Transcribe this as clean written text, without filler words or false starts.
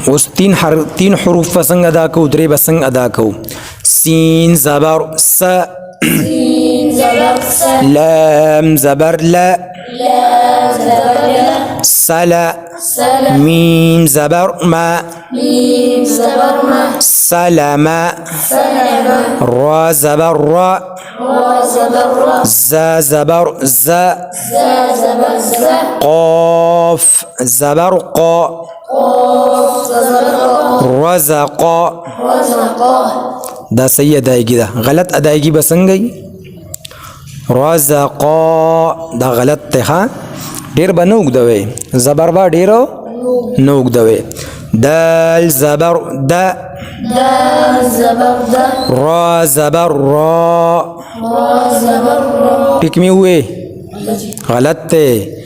اوس تین حروف بسنگ ادا کو درې بسنگ ادا کو سین زبر س لام زبر لا سلا ميم زبر ما سلما را زبر را ز زبر ز قاف زبر قا رزقا دا صحیح ادائیگی دا غلط ادائیگی بسنگی رزقا دا غلط ته ډیر به نه اوږدوي زبر به ډیرو نه اوږدوي دال زبر د را زبر را ټیک می ہوئے غلط ته